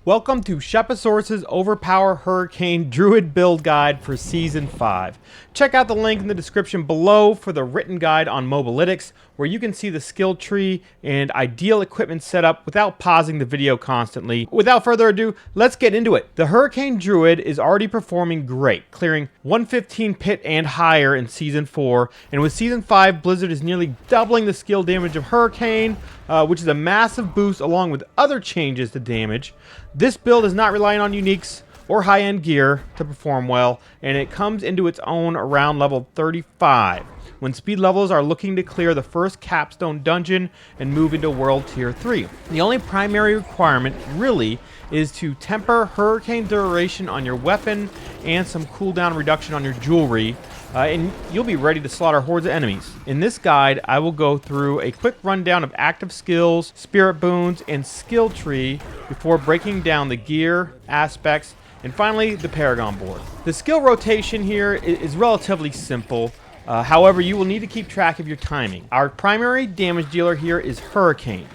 Welcome to Shepasaurus' Overpower Hurricane Druid build guide for Season 5. Check out the link in the description below for the written guide on Mobalytics, where you can see the skill tree and ideal equipment setup without pausing the video constantly. Without further ado, let's get into it. The Hurricane Druid is already performing great, clearing 115 pit and higher in Season 4, and with Season 5, Blizzard is nearly doubling the skill damage of Hurricane, which is a massive boost along with other changes to damage. This build is not relying on uniques or high-end gear to perform well, and it comes into its own around level 35, when speed levels are looking to clear the first capstone dungeon and move into World Tier 3. The only primary requirement, really, is to temper Hurricane duration on your weapon and some cooldown reduction on your jewelry, and you'll be ready to slaughter hordes of enemies. In this guide, I will go through a quick rundown of active skills, spirit boons, and skill tree before breaking down the gear, aspects, and finally the Paragon Board. The skill rotation here is relatively simple. However, you will need to keep track of your timing. Our primary damage dealer here is Hurricane.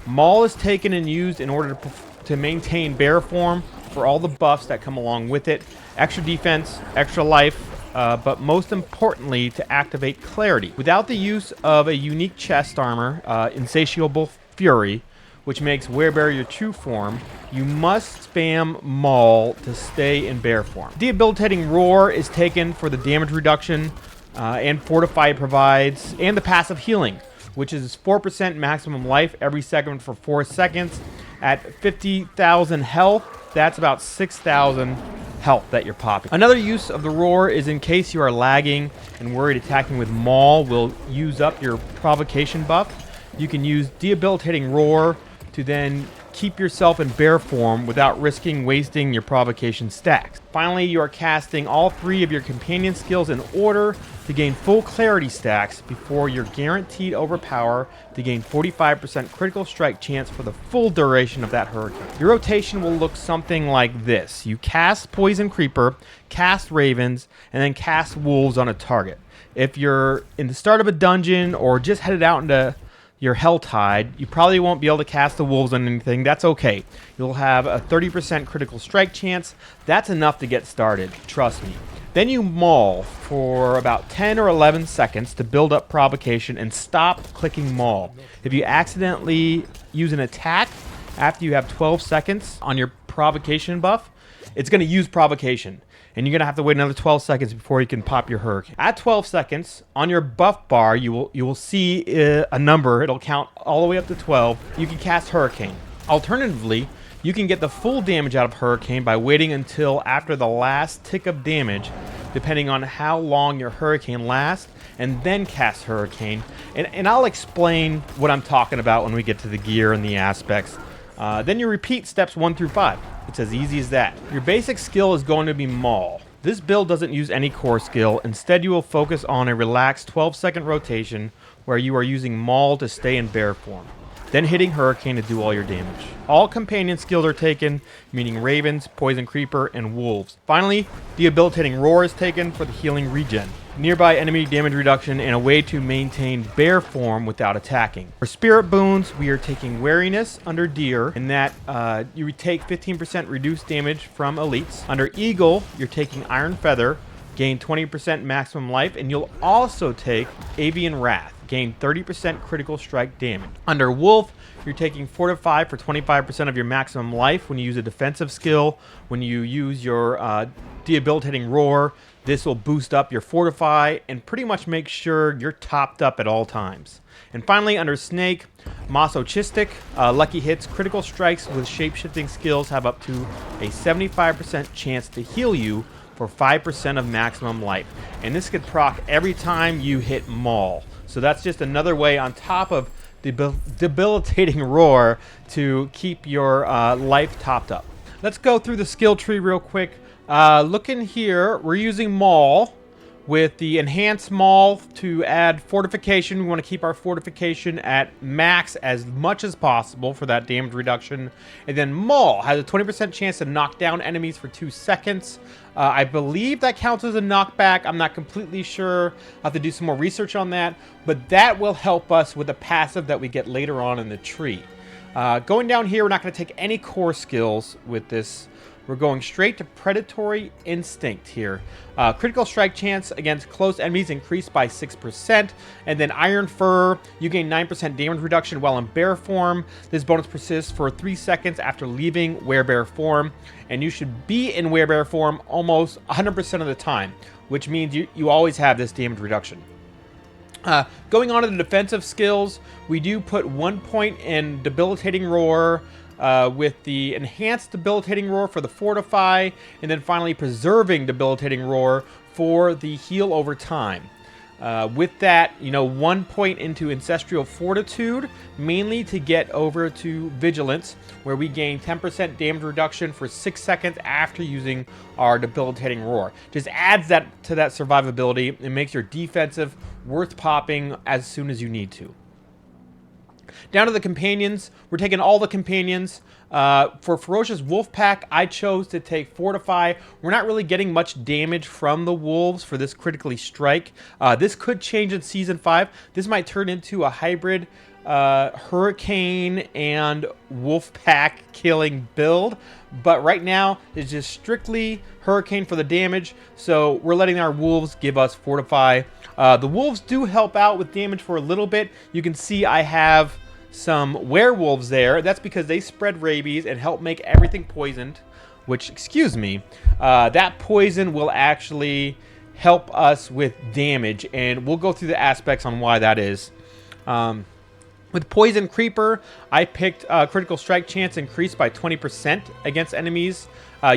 Maul is taken and used in order to maintain bear form for all the buffs that come along with it. Extra defense, extra life, but most importantly, to activate clarity. Without the use of a unique chest armor, Insatiable Fury, which makes Werebear your true form, you must spam Maul to stay in bear form. Debilitating Roar is taken for the damage reduction, and Fortify provides, and the passive healing, which is 4% maximum life every second for 4 seconds. At 50,000 health, that's about 6,000 health that you're popping. Another use of the Roar is in case you are lagging and worried attacking with Maul will use up your provocation buff. You can use Debilitating Roar to then keep yourself in bear form without risking wasting your provocation stacks. Finally, you are casting all 3 of your companion skills in order to gain full clarity stacks before you're guaranteed overpower to gain 45% critical strike chance for the full duration of that hurricane. Your rotation will look something like this. You cast Poison Creeper, cast Ravens, and then cast Wolves on a target. If you're in the start of a dungeon or just headed out into your Helltide, you probably won't be able to cast the Wolves on anything. That's okay. You'll have a 30% critical strike chance. That's enough to get started, trust me. Then you Maul for about 10 or 11 seconds to build up provocation and stop clicking Maul. If you accidentally use an attack after you have 12 seconds on your provocation buff, it's going to use provocation, and you're going to have to wait another 12 seconds before you can pop your Hurricane. At 12 seconds, on your buff bar, you will see a number. It'll count all the way up to 12. You can cast Hurricane. Alternatively, you can get the full damage out of Hurricane by waiting until after the last tick of damage, depending on how long your Hurricane lasts, and then cast Hurricane. And I'll explain what I'm talking about when we get to the gear and the aspects. Then you repeat steps 1 through 5. It's as easy as that. Your basic skill is going to be Maul. This build doesn't use any core skill. Instead, you will focus on a relaxed 12-second rotation where you are using Maul to stay in bear form, then hitting Hurricane to do all your damage. All companion skills are taken, meaning Ravens, Poison Creeper, and Wolves. Finally, Debilitating Roar is taken for the healing regen, nearby enemy damage reduction, and a way to maintain bear form without attacking. For Spirit Boons, we are taking Wariness under Deer, in that you take 15% reduced damage from elites. Under Eagle, you're taking Iron Feather, gain 20% maximum life, and you'll also take Avian Wrath, gain 30% critical strike damage. Under Wolf, you're taking Fortify for 25% of your maximum life when you use a defensive skill. When you use your Debilitating Roar, this will boost up your Fortify and pretty much make sure you're topped up at all times. And finally, under Snake, Masochistic, lucky hits, critical strikes with shape-shifting skills have up to a 75% chance to heal you for 5% of maximum life. And this could proc every time you hit Maul. So that's just another way on top of the Debilitating Roar to keep your life topped up. Let's go through the skill tree real quick. Look in here, we're using Maul with the enhanced Maul to add fortification. We want to keep our fortification at max as much as possible for that damage reduction. And then Maul has a 20% chance to knock down enemies for 2 seconds. I believe that counts as a knockback. I'm not completely sure. I'll have to do some more research on that. But that will help us with the passive that we get later on in the tree. Going down here, we're not going to take any core skills with this. We're going straight to Predatory Instinct here. Critical strike chance against close enemies increased by 6%. And then Iron Fur, you gain 9% damage reduction while in bear form. This bonus persists for 3 seconds after leaving werebear form. And you should be in werebear form almost 100% of the time, which means you always have this damage reduction. Going on to the defensive skills, we do put 1 point in Debilitating Roar, with the Enhanced Debilitating Roar for the Fortify, and then finally Preserving Debilitating Roar for the Heal over time. With that, 1 point into Ancestral Fortitude, mainly to get over to Vigilance, where we gain 10% damage reduction for 6 seconds after using our Debilitating Roar. Just adds that to that survivability and makes your defensive worth popping as soon as you need to. Down to the companions. We're taking all the companions. For Ferocious Wolf Pack, I chose to take Fortify. We're not really getting much damage from the wolves for this critically strike. This could change in Season 5. This might turn into a hybrid Hurricane and Wolf Pack killing build. But right now, it's just strictly Hurricane for the damage. So we're letting our wolves give us Fortify. The wolves do help out with damage for a little bit. You can see I have some werewolves there. That's because they spread rabies and help make everything poisoned, which, excuse me, that poison will actually help us with damage, and we'll go through the aspects on why that is. With Poison Creeper, I picked critical strike chance increased by 20% against enemies.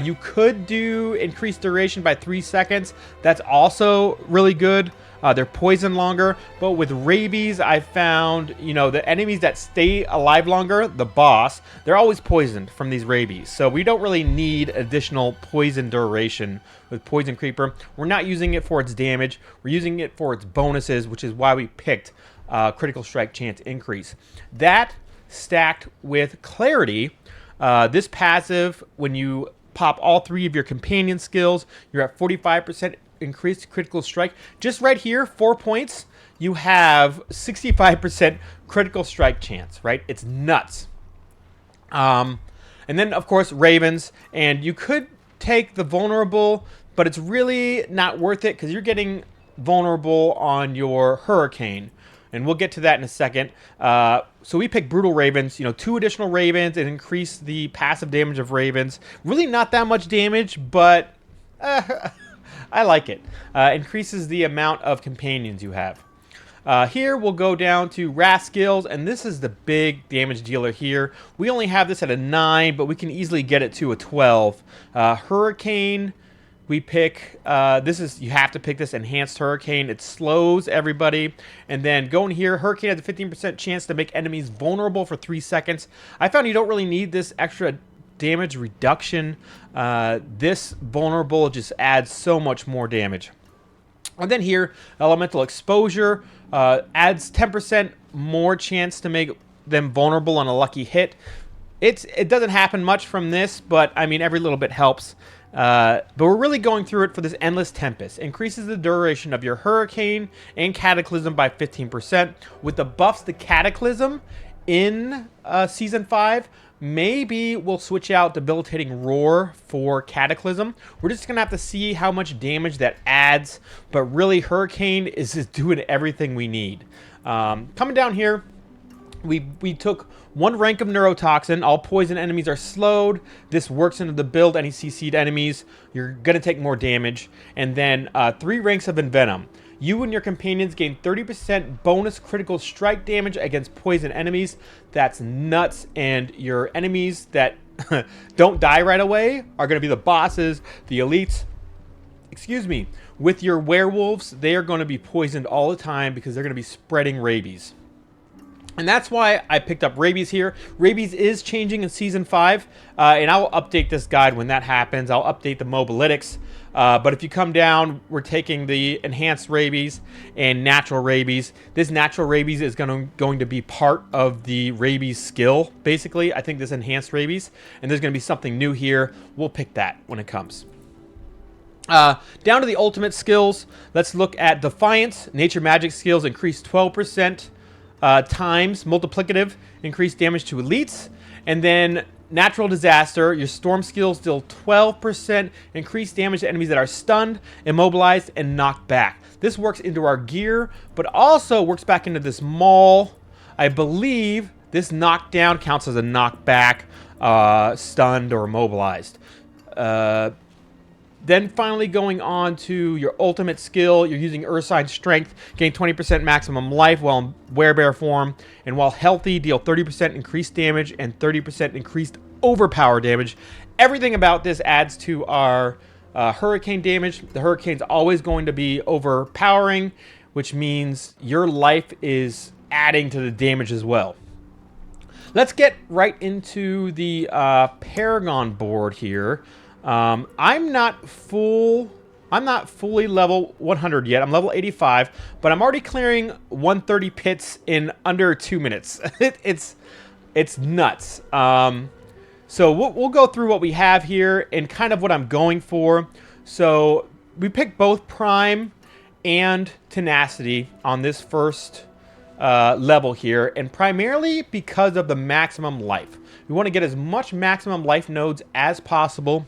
You could do increased duration by 3 seconds. That's also really good. They're poisoned longer, but with rabies, I found, the enemies that stay alive longer, the boss, they're always poisoned from these rabies. So we don't really need additional poison duration with Poison Creeper. We're not using it for its damage. We're using it for its bonuses, which is why we picked critical strike chance increase. That stacked with Clarity, this passive, when you pop all 3 of your companion skills, you're at 45% increased critical strike. Just right here, 4 points, you have 65% critical strike chance, right? It's nuts. And then, of course, Ravens. And you could take the Vulnerable, but it's really not worth it because you're getting vulnerable on your Hurricane. And we'll get to that in a second. So we picked Brutal Ravens, 2 additional Ravens and increase the passive damage of Ravens. Really not that much damage, but I like it. Increases the amount of companions you have. Here we'll go down to Wrath skills, and this is the big damage dealer here. We only have this at a 9, but we can easily get it to a 12. Hurricane, we pick, you have to pick this Enhanced Hurricane. It slows everybody. And then going here, Hurricane has a 15% chance to make enemies vulnerable for 3 seconds. I found you don't really need this extra damage reduction. This vulnerable just adds so much more damage. And then here, Elemental Exposure adds 10% more chance to make them vulnerable on a lucky hit. It doesn't happen much from this, but I mean, every little bit helps. But we're really going through it for this Endless Tempest. Increases the duration of your Hurricane and Cataclysm by 15%. With the buffs to Cataclysm in Season 5, maybe we'll switch out Debilitating Roar for Cataclysm. We're just going to have to see how much damage that adds. But really, Hurricane is just doing everything we need. Coming down here, we took 1 rank of Neurotoxin. All poison enemies are slowed. This works into the build. Any CC'd enemies, you're going to take more damage. And then 3 ranks of Envenom. You and your companions gain 30% bonus critical strike damage against poison enemies. That's nuts. And your enemies that don't die right away are going to be the bosses, the elites. Excuse me. With your werewolves, they are going to be poisoned all the time because they're going to be spreading rabies. And that's why I picked up Rabies here. Rabies is changing in Season 5, and I'll update this guide when that happens. I'll update the mobalytics. But if you come down, we're taking the Enhanced Rabies and Natural Rabies. This Natural Rabies is going to be part of the Rabies skill, basically. I think this Enhanced Rabies. And there's going to be something new here. We'll pick that when it comes. Down to the ultimate skills. Let's look at Defiance. Nature Magic skills increase 12%. Times multiplicative, increased damage to elites, And then natural disaster, your storm skills deal 12% increased damage to enemies that are stunned, immobilized, and knocked back. This works into our gear, but also works back into this maul. I believe this knockdown counts as a knockback, stunned, or immobilized. Then finally going on to your ultimate skill, you're using Ursine Strength, gain 20% maximum life while in werebear form, and while healthy, deal 30% increased damage and 30% increased overpower damage. Everything about this adds to our hurricane damage. The hurricane's always going to be overpowering, which means your life is adding to the damage as well. Let's get right into the Paragon board here. I'm not fully level 100 yet. I'm level 85, but I'm already clearing 130 pits in under 2 minutes. It's nuts. So we'll go through what we have here and kind of what I'm going for. So we picked both Prime and Tenacity on this first level here, and primarily because of the maximum life. We want to get as much maximum life nodes as possible.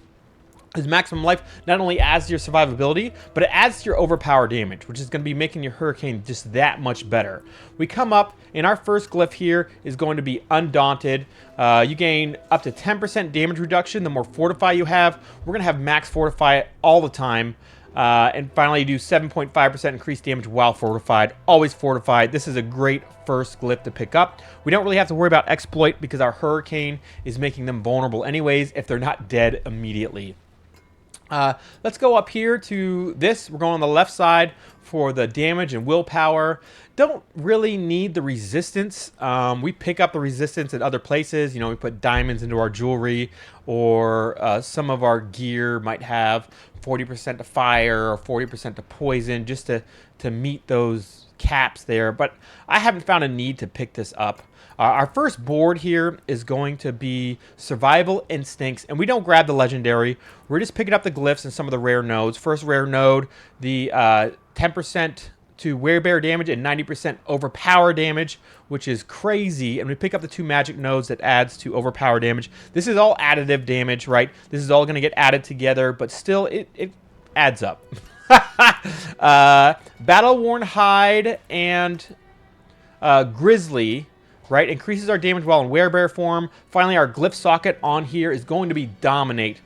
Because maximum life not only adds to your survivability, but it adds to your overpower damage, which is going to be making your hurricane just that much better. We come up, and our first glyph here is going to be Undaunted. You gain up to 10% damage reduction the more Fortify you have. We're going to have max Fortify all the time. And finally, you do 7.5% increased damage while fortified. Always fortified. This is a great first glyph to pick up. We don't really have to worry about Exploit because our hurricane is making them vulnerable anyways if they're not dead immediately. Let's go up here to this. We're going on the left side for the damage and willpower. Don't really need the resistance. We pick up the resistance at other places. You know, we put diamonds into our jewelry, or some of our gear might have 40% to fire or 40% to poison, just to meet those caps there. But I haven't found a need to pick this up. Our first board here is going to be Survival Instincts, and we don't grab the Legendary. We're just picking up the glyphs and some of the rare nodes. First rare node, the 10% to werebear damage and 90% overpower damage, which is crazy. And we pick up the 2 magic nodes that adds to overpower damage. This is all additive damage, right? This is all going to get added together, but still it adds up. Battle-worn Hide and Grizzly, right, increases our damage while in werebear form. Finally, our glyph socket on here is going to be Dominate.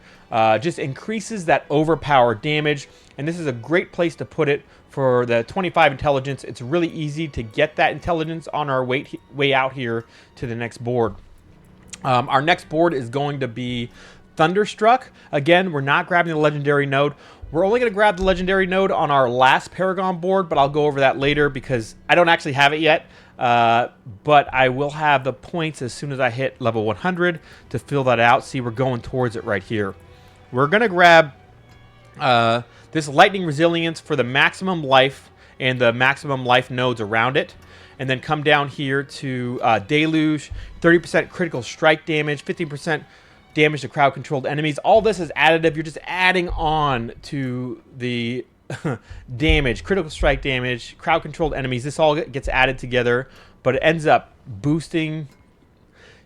Just increases that overpower damage, and this is a great place to put it for the 25 intelligence. It's really easy to get that intelligence on our way out here to the next board. Our next board is going to be Thunderstruck. Again, we're not grabbing the legendary node. We're only going to grab the legendary node on our last Paragon board, but I'll go over that later because I don't actually have it yet. But I will have the points as soon as I hit level 100 to fill that out. See, we're going towards it right here. We're going to grab this Lightning Resilience for the maximum life and the maximum life nodes around it. And then come down here to Deluge, 30% critical strike damage, 15% damage to crowd-controlled enemies. All this is additive. You're just adding on to the damage, critical strike damage, crowd-controlled enemies. This all gets added together, but it ends up boosting.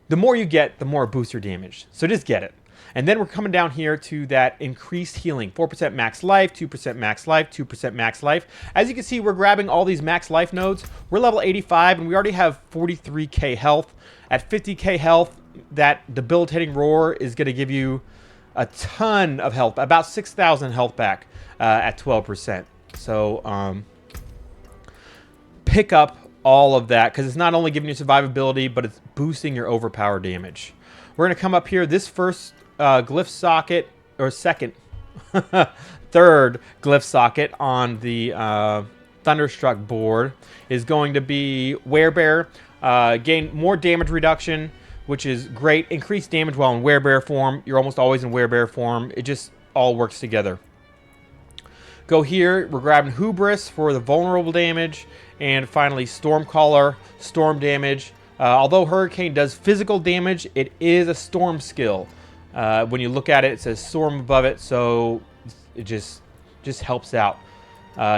The more you get, the more it boosts your damage. So just get it. And then we're coming down here to that increased healing. 4% max life, 2% max life, 2% max life. As you can see, we're grabbing all these max life nodes. We're level 85, and we already have 43k health. At 50k health, that debilitating roar is going to give you a ton of health, about 6,000 health back at 12%. So pick up all of that because it's not only giving you survivability, but it's boosting your overpower damage. We're going to come up here. This first glyph socket, or second, third glyph socket on the Thunderstruck board is going to be Werebear. Gain more damage reduction, which is great. Increased damage while in werebear form. You're almost always in werebear form. It just all works together. Go here. We're grabbing Hubris for the vulnerable damage. And finally, Stormcaller, storm damage. Although Hurricane does physical damage, it is a storm skill. When you look at it, it says storm above it, so it just helps out.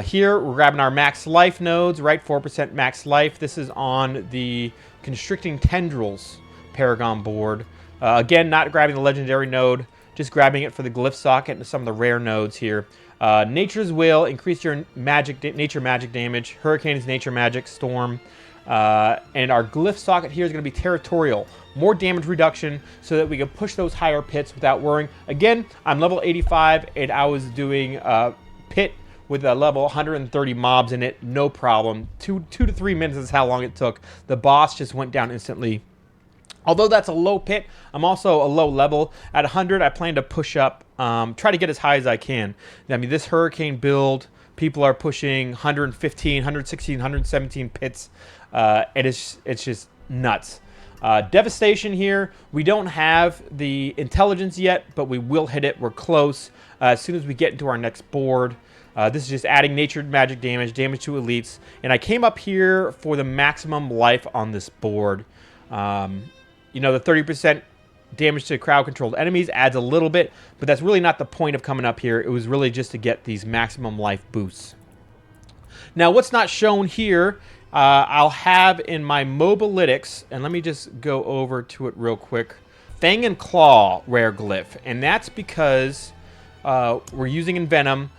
Here, we're grabbing our max life nodes, right? 4% max life. This is on the Constricting Tendrils Paragon board. Again, not grabbing the legendary node, just grabbing it for the glyph socket and some of the rare nodes here. Nature's Will, increase your nature magic damage. Hurricane is nature magic, storm. And our glyph socket here is going to be territorial. More damage reduction so that we can push those higher pits without worrying. Again, I'm level 85 and I was doing pit with a level 130 mobs in it. No problem. 2 to 3 minutes is how long it took. The boss just went down instantly. Although that's a low pit, I'm also a low level. At 100, I plan to push up, try to get as high as I can. I mean, this Hurricane build, people are pushing 115, 116, 117 pits. And it's just nuts. Devastation here. We don't have the intelligence yet, but we will hit it. We're close. As soon as we get into our next board. This is just adding nature magic damage to elites. And I came up here for the maximum life on this board. You know, the 30% damage to crowd-controlled enemies adds a little bit, but that's really not the point of coming up here. It was really just to get these maximum life boosts. Now, what's not shown here, I'll have in my mobalytics, and let me just go over to it real quick. Fang and Claw rare glyph, and that's because we're using Envenom.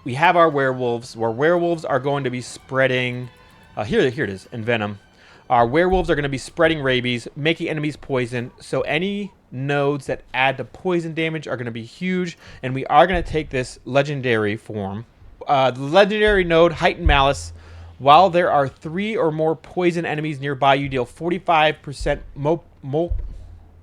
We have our werewolves, where werewolves are going to be spreading... here it is, Envenom. Our werewolves are going to be spreading rabies, making enemies poison, so any nodes that add to poison damage are going to be huge, and we are going to take this legendary form. The legendary node, Heightened Malice. While there are 3 or more poison enemies nearby, you deal 45%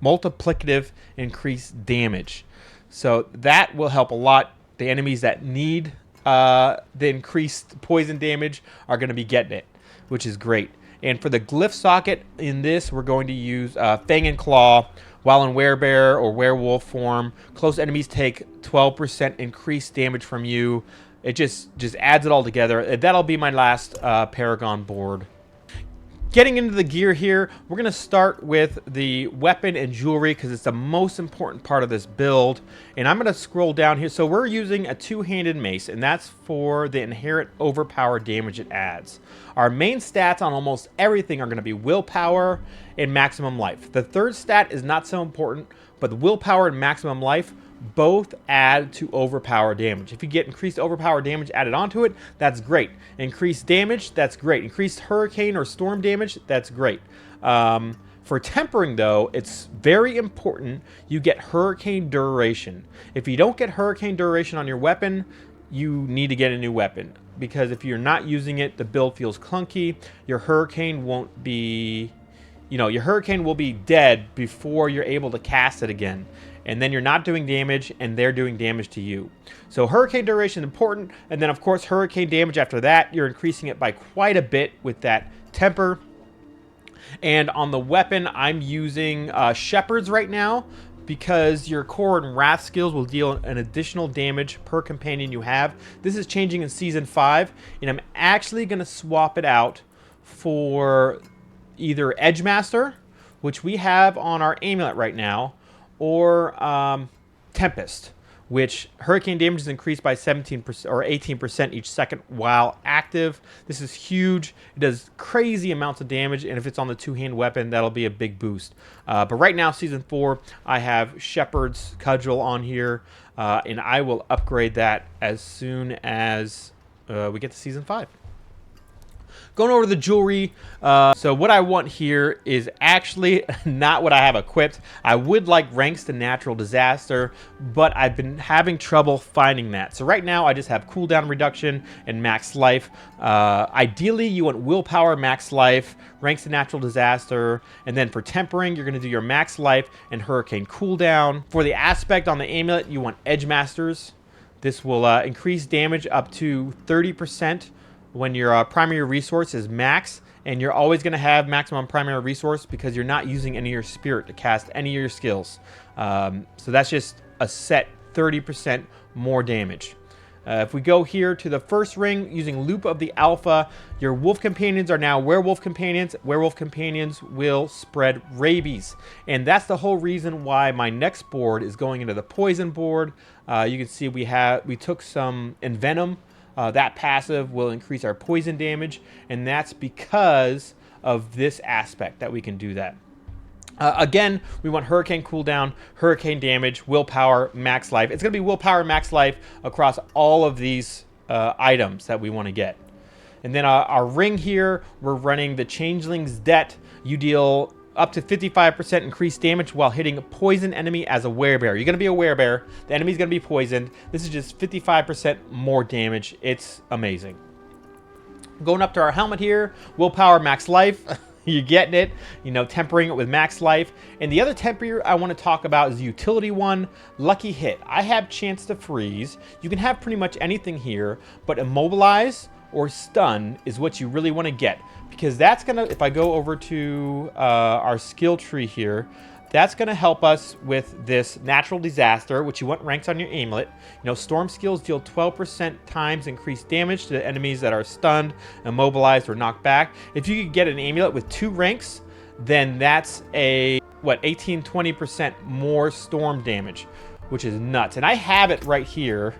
multiplicative increased damage. So that will help a lot. The enemies that need the increased poison damage are going to be getting it, which is great. And for the glyph socket in this, we're going to use Fang and Claw. While in werebear or werewolf form, close enemies take 12% increased damage from you. It just adds it all together. That'll be my last Paragon board. Getting into the gear here, we're going to start with the weapon and jewelry because it's the most important part of this build. And I'm going to scroll down here. So we're using a two-handed mace, and that's for the inherent overpower damage it adds. Our main stats on almost everything are going to be willpower and maximum life. The third stat is not so important, but the willpower and maximum life both add to overpower damage. If you get increased overpower damage added onto it, that's great. Increased damage, that's great. Increased hurricane or storm damage, that's great. For tempering, though, it's very important you get hurricane duration. If you don't get hurricane duration on your weapon, you need to get a new weapon. Because if you're not using it, the build feels clunky. Your hurricane won't be... You know, your hurricane will be dead before you're able to cast it again. And then you're not doing damage, and they're doing damage to you. So hurricane duration is important, and then of course hurricane damage after that, you're increasing it by quite a bit with that temper. And on the weapon, I'm using Shepherds right now, because your core and wrath skills will deal an additional damage per companion you have. This is changing in Season 5, and I'm actually going to swap it out for either Edgemaster, which we have on our amulet right now, or Tempest, which hurricane damage is increased by 17% or 18% each second while active. This is huge. It does crazy amounts of damage, and if it's on the two-hand weapon, that'll be a big boost. But right now, Season 4, I have Shepherd's Cudgel on here, and I will upgrade that as soon as we get to Season 5. Going over the jewelry, so what I want here is actually not what I have equipped. I would like ranks to natural disaster, but I've been having trouble finding that. So right now I just have cooldown reduction and max life. Ideally you want willpower, max life, ranks to natural disaster, and then for tempering you're going to do your max life and hurricane cooldown. For the aspect on the amulet you want Edgemasters. This will increase damage up to 30%. When your primary resource is max, and you're always going to have maximum primary resource because you're not using any of your spirit to cast any of your skills. So that's just a set 30% more damage. If we go here to the first ring using Loop of the Alpha, your wolf companions are now werewolf companions. Werewolf companions will spread rabies. And that's the whole reason why my next board is going into the poison board. You can see we took some Envenom. That passive will increase our poison damage, and that's because of this aspect that we can do that. Again, we want hurricane cooldown, hurricane damage, willpower, max life. It's going to be willpower, max life across all of these items that we want to get. And then our ring here, we're running the Changeling's Debt. You deal up to 55% increased damage while hitting a poison enemy as a werebear. You're going to be a werebear. The enemy's going to be poisoned. This is just 55% more damage. It's amazing. Going up to our helmet here, willpower, max life. You're getting it, you know, tempering it with max life. And the other temper I want to talk about is the utility one, Lucky Hit. I have chance to freeze. You can have pretty much anything here, but immobilize or stun is what you really want to get, because that's going to, if I go over to our skill tree here, that's going to help us with this natural disaster, which you want ranks on your amulet. You know, storm skills deal 12% times increased damage to enemies that are stunned, immobilized, or knocked back. If you could get an amulet with 2 ranks, then that's a, what, 18-20% more storm damage, which is nuts. And I have it right here.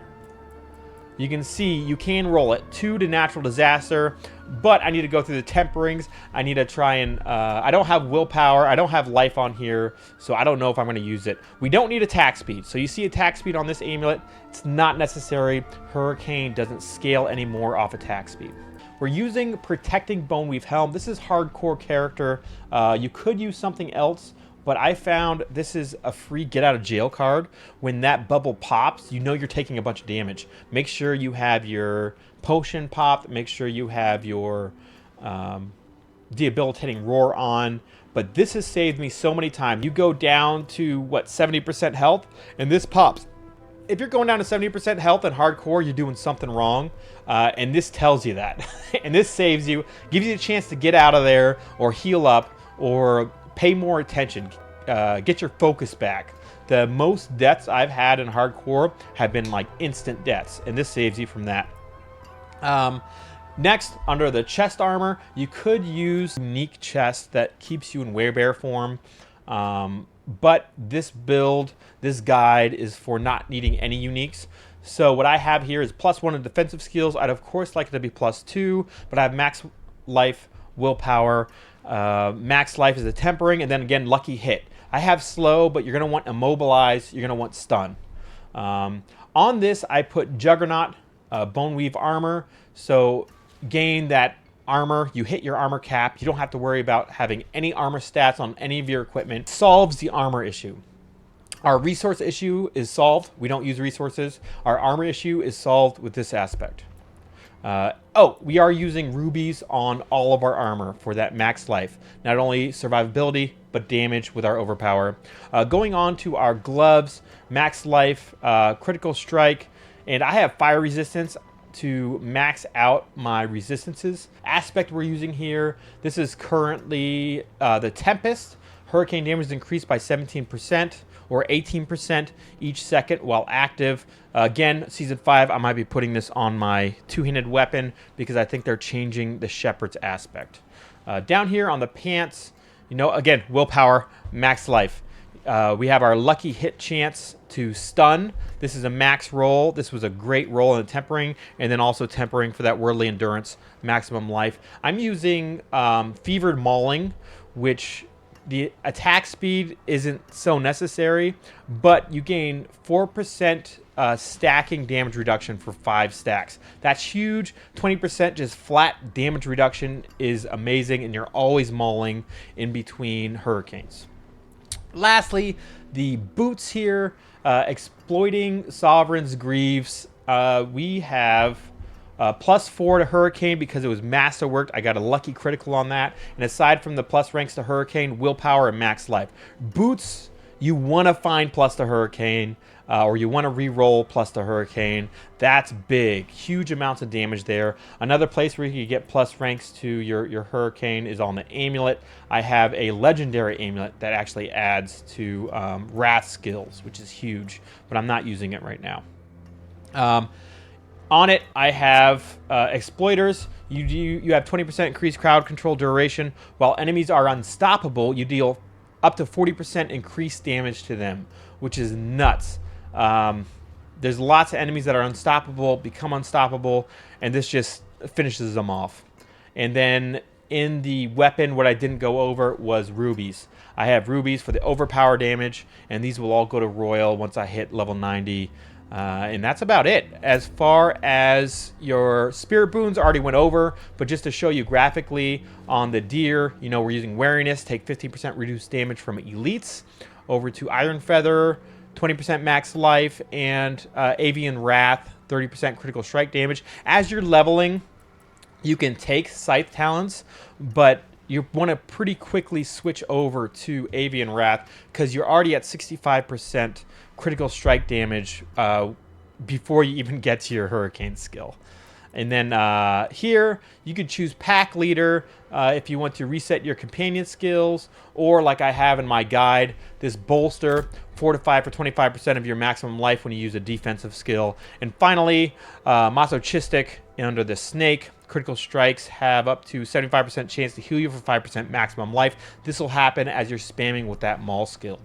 You can see you can roll it 2 to natural disaster, but I need to go through the temperings. I need to try and I don't have willpower, I don't have life on here, so I don't know if I'm going to use it. We don't need attack speed, so you see attack speed on this amulet. It's not necessary. Hurricane doesn't scale anymore off attack speed. We're using Protecting Boneweave Helm. This is hardcore character. You could use something else, but I found this is a free get out of jail card. When that bubble pops, you know you're taking a bunch of damage. Make sure you have your potion popped. Make sure you have your debilitating roar on. But this has saved me so many times. You go down to, what, 70% health, and this pops. If you're going down to 70% health in hardcore, you're doing something wrong. And this tells you that. And this saves you, gives you a chance to get out of there or heal up or pay more attention, get your focus back. The most deaths I've had in hardcore have been like instant deaths, and this saves you from that. Next, under the chest armor, you could use unique chest that keeps you in werebear form, but this build, this guide is for not needing any uniques. So what I have here is +1 in defensive skills. I'd of course like it to be +2, but I have max life, willpower, max life is a tempering, and then again Lucky Hit. I have slow, but you're going to want immobilize, you're going to want stun. On this I put Juggernaut Boneweave armor, so gain that armor, you hit your armor cap, you don't have to worry about having any armor stats on any of your equipment. Solves the armor issue. Our resource issue is solved. We don't use resources. Our armor issue is solved with this aspect. We are using rubies on all of our armor for that max life. Not only survivability, but damage with our overpower. Going on to our gloves, max life, critical strike, and I have fire resistance to max out my resistances. Aspect we're using here, this is currently the Tempest. Hurricane damage is increased by 17% or 18% each second while active. Again, Season 5, I might be putting this on my two-handed weapon because I think they're changing the Shepherd's aspect. Down here on the pants, you know, again, willpower, max life. We have our Lucky Hit chance to stun. This is a max roll. This was a great roll in the tempering, and then also tempering for that Worldly Endurance, maximum life. I'm using Fevered Mauling, which the attack speed isn't so necessary, but you gain 4% stacking damage reduction for 5 stacks. That's huge. 20% just flat damage reduction is amazing, and you're always mauling in between hurricanes. Lastly, the boots here, exploiting Sovereign's Greaves. We have +4 to Hurricane because it was masterworked. I got a lucky critical on that. And aside from the plus ranks to Hurricane, willpower and max life. Boots, you want to find plus to Hurricane, or you want to re-roll plus to Hurricane. That's big. Huge amounts of damage there. Another place where you can get plus ranks to your Hurricane is on the amulet. I have a legendary amulet that actually adds to Wrath skills, which is huge, but I'm not using it right now. On it, I have Exploiters. You have 20% increased crowd control duration. While enemies are unstoppable, you deal up to 40% increased damage to them, which is nuts. There's lots of enemies that are unstoppable, become unstoppable, and this just finishes them off. And then in the weapon, what I didn't go over was rubies. I have rubies for the overpower damage, and these will all go to Royal once I hit level 90. And that's about it. As far as your Spirit Boons, already went over, but just to show you graphically on the Deer, you know, we're using Wariness, take 15% reduced damage from elites, over to Iron Feather, 20% max life, and Avian Wrath, 30% critical strike damage. As you're leveling, you can take Scythe Talons, but you want to pretty quickly switch over to Avian Wrath because you're already at 65% critical strike damage before you even get to your Hurricane skill. And then here, you could choose Pack Leader if you want to reset your companion skills, or like I have in my guide, this Bolster, Fortify for 25% of your maximum life when you use a defensive skill. And finally, Masochistic under the Snake. Critical strikes have up to 75% chance to heal you for 5% maximum life. This will happen as you're spamming with that Maul skill.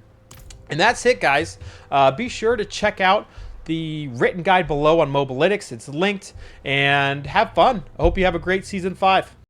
And that's it, guys. Be sure to check out the written guide below on Mobalytics. It's linked, and have fun. I hope you have a great Season 5.